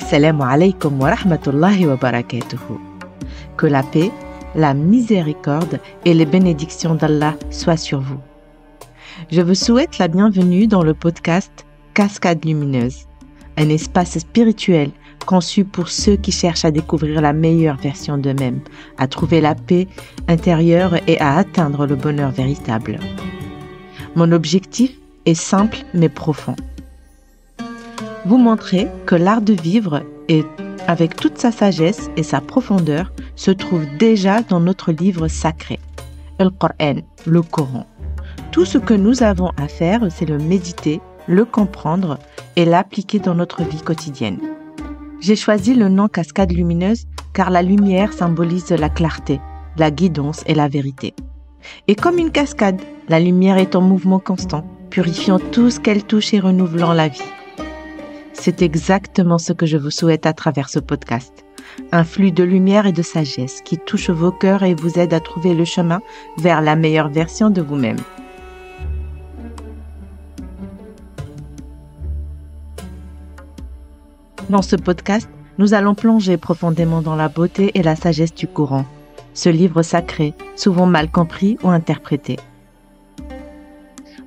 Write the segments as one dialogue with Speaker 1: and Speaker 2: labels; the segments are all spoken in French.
Speaker 1: Assalamu alaikum wa rahmatullahi wa barakatuhu. Que la paix, la miséricorde et les bénédictions d'Allah soient sur vous. Je vous souhaite la bienvenue dans le podcast Cascade Lumineuse, un espace spirituel conçu pour ceux qui cherchent à découvrir la meilleure version d'eux-mêmes, à trouver la paix intérieure et à atteindre le bonheur véritable. Mon objectif est simple mais profond. Vous montrer que l'art de vivre, avec toute sa sagesse et sa profondeur, se trouve déjà dans notre livre sacré, le Coran, le Coran. Tout ce que nous avons à faire, c'est le méditer, le comprendre et l'appliquer dans notre vie quotidienne. J'ai choisi le nom Cascade Lumineuse car la lumière symbolise la clarté, la guidance et la vérité. Et comme une cascade, la lumière est en mouvement constant, purifiant tout ce qu'elle touche et renouvelant la vie. C'est exactement ce que je vous souhaite à travers ce podcast. Un flux de lumière et de sagesse qui touche vos cœurs et vous aide à trouver le chemin vers la meilleure version de vous-même. Dans ce podcast, nous allons plonger profondément dans la beauté et la sagesse du Coran, ce livre sacré, souvent mal compris ou interprété.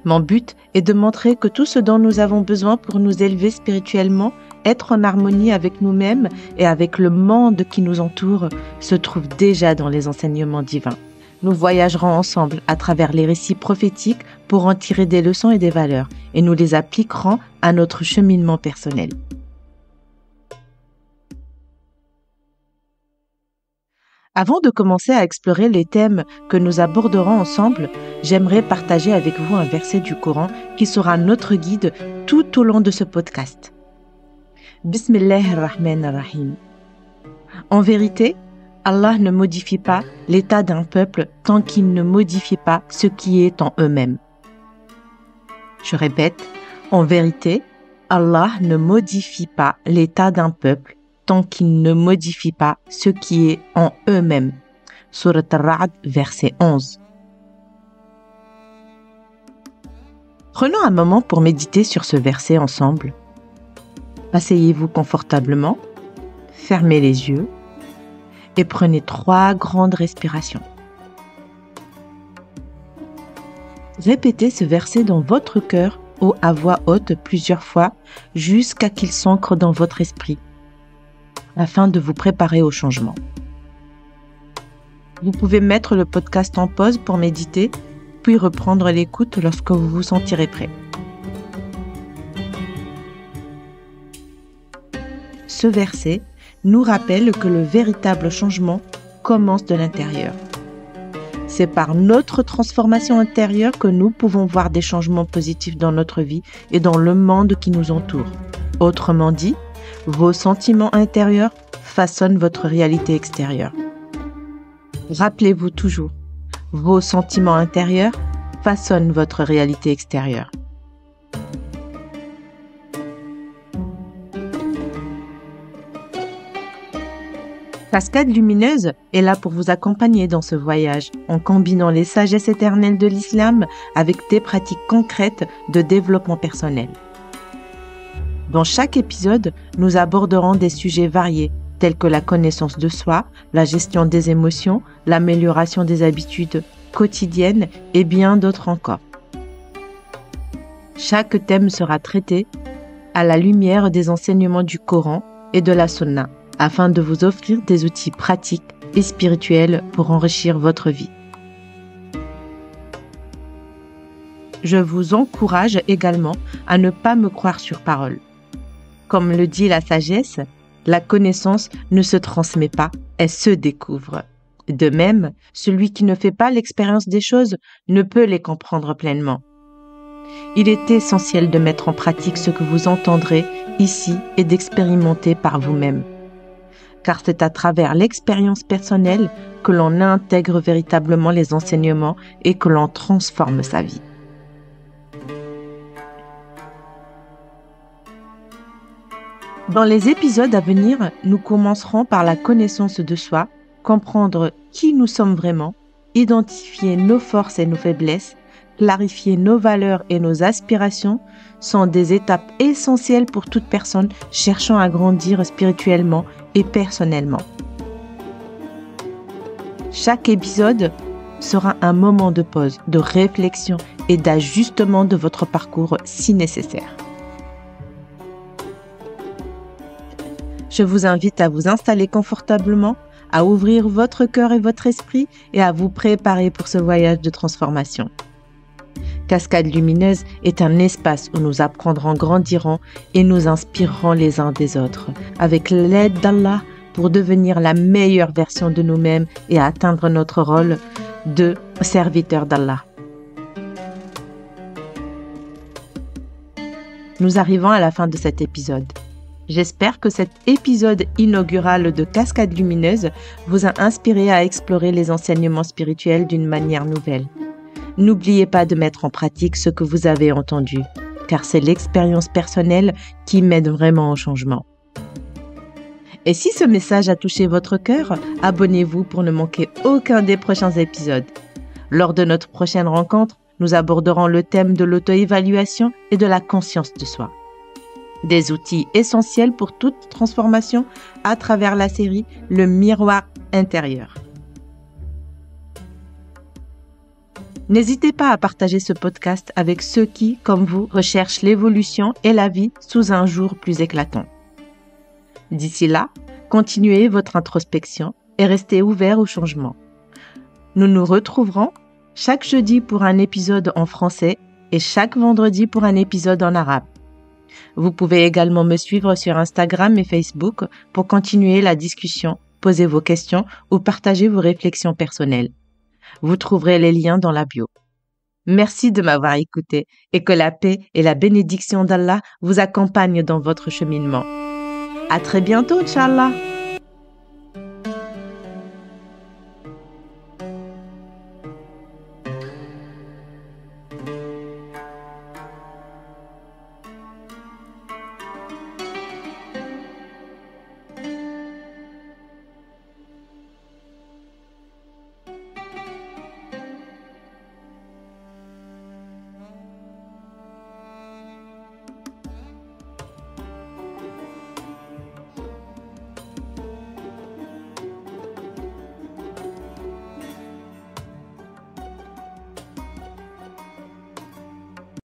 Speaker 1: Mon but est de montrer que tout ce dont nous avons besoin pour nous élever spirituellement, être en harmonie avec nous-mêmes et avec le monde qui nous entoure, se trouve déjà dans les enseignements divins. Nous voyagerons ensemble à travers les récits prophétiques pour en tirer des leçons et des valeurs, et nous les appliquerons à notre cheminement personnel. Avant de commencer à explorer les thèmes que nous aborderons ensemble, j'aimerais partager avec vous un verset du Coran qui sera notre guide tout au long de ce podcast. Bismillahirrahmanirrahim. En vérité, Allah ne modifie pas l'état d'un peuple tant qu'il ne modifie pas ce qui est en eux-mêmes. Je répète, en vérité, Allah ne modifie pas l'état d'un peuple tant qu'ils ne modifient pas ce qui est en eux-mêmes. Surat Ar-Ra'd, verset 11. Prenons un moment pour méditer sur ce verset ensemble. Asseyez-vous confortablement, fermez les yeux et prenez 3 grandes respirations. Répétez ce verset dans votre cœur ou à voix haute plusieurs fois jusqu'à qu'il s'ancre dans votre esprit, afin de vous préparer au changement. Vous pouvez mettre le podcast en pause pour méditer, puis reprendre l'écoute lorsque vous vous sentirez prêt. Ce verset nous rappelle que le véritable changement commence de l'intérieur. C'est par notre transformation intérieure que nous pouvons voir des changements positifs dans notre vie et dans le monde qui nous entoure. Autrement dit, vos sentiments intérieurs façonnent votre réalité extérieure. Rappelez-vous toujours, vos sentiments intérieurs façonnent votre réalité extérieure. Cascade Lumineuse est là pour vous accompagner dans ce voyage en combinant les sagesses éternelles de l'islam avec des pratiques concrètes de développement personnel. Dans chaque épisode, nous aborderons des sujets variés, tels que la connaissance de soi, la gestion des émotions, l'amélioration des habitudes quotidiennes et bien d'autres encore. Chaque thème sera traité à la lumière des enseignements du Coran et de la Sunna, afin de vous offrir des outils pratiques et spirituels pour enrichir votre vie. Je vous encourage également à ne pas me croire sur parole. Comme le dit la sagesse, la connaissance ne se transmet pas, elle se découvre. De même, celui qui ne fait pas l'expérience des choses ne peut les comprendre pleinement. Il est essentiel de mettre en pratique ce que vous entendrez ici et d'expérimenter par vous-même. Car c'est à travers l'expérience personnelle que l'on intègre véritablement les enseignements et que l'on transforme sa vie. Dans les épisodes à venir, nous commencerons par la connaissance de soi, comprendre qui nous sommes vraiment, identifier nos forces et nos faiblesses, clarifier nos valeurs et nos aspirations sont des étapes essentielles pour toute personne cherchant à grandir spirituellement et personnellement. Chaque épisode sera un moment de pause, de réflexion et d'ajustement de votre parcours si nécessaire. Je vous invite à vous installer confortablement, à ouvrir votre cœur et votre esprit et à vous préparer pour ce voyage de transformation. Cascade Lumineuse est un espace où nous apprendrons, grandirons et nous inspirerons les uns des autres avec l'aide d'Allah pour devenir la meilleure version de nous-mêmes et atteindre notre rôle de serviteur d'Allah. Nous arrivons à la fin de cet épisode. J'espère que cet épisode inaugural de Cascade Lumineuse vous a inspiré à explorer les enseignements spirituels d'une manière nouvelle. N'oubliez pas de mettre en pratique ce que vous avez entendu, car c'est l'expérience personnelle qui mène vraiment au changement. Et si ce message a touché votre cœur, abonnez-vous pour ne manquer aucun des prochains épisodes. Lors de notre prochaine rencontre, nous aborderons le thème de l'auto-évaluation et de la conscience de soi. Des outils essentiels pour toute transformation à travers la série Le Miroir intérieur. N'hésitez pas à partager ce podcast avec ceux qui, comme vous, recherchent l'évolution et la vie sous un jour plus éclatant. D'ici là, continuez votre introspection et restez ouverts au changement. Nous nous retrouverons chaque jeudi pour un épisode en français et chaque vendredi pour un épisode en arabe. Vous pouvez également me suivre sur Instagram et Facebook pour continuer la discussion, poser vos questions ou partager vos réflexions personnelles. Vous trouverez les liens dans la bio. Merci de m'avoir écouté et que la paix et la bénédiction d'Allah vous accompagnent dans votre cheminement. À très bientôt, Inch'Allah!